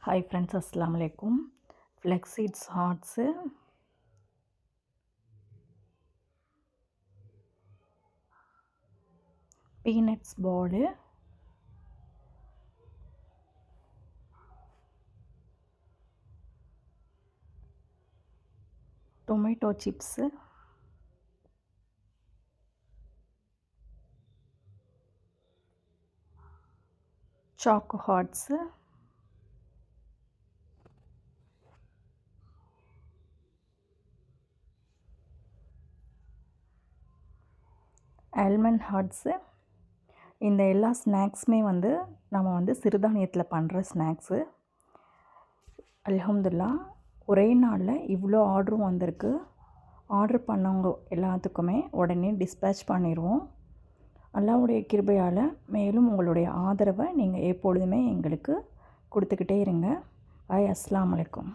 Hi friends, அஸ்ஸலாமு அலைக்கும். Flax seeds hearts, peanuts ball, tomato chips, choco hearts, almond hearts. இந்த எல்லா ஸ்நாக்ஸுமே நம்ம சிறுதானியத்தில் பண்ணுற ஸ்நாக்ஸு. அல்ஹம்துலில்லாஹ், ஒரே நாளில் இவ்வளோ ஆர்டரும் வந்திருக்கு. ஆர்டர் பண்ணவங்க எல்லாத்துக்குமே உடனே டிஸ்பேட்ச் பண்ணிடுவோம். அல்லாஹ்வுடைய கிருபையால் மேலும் உங்களுடைய ஆதரவை நீங்கள் எப்பொழுதுமே எங்களுக்கு கொடுத்துக்கிட்டே இருங்க. அஸ்ஸலாமு அலைக்கும்.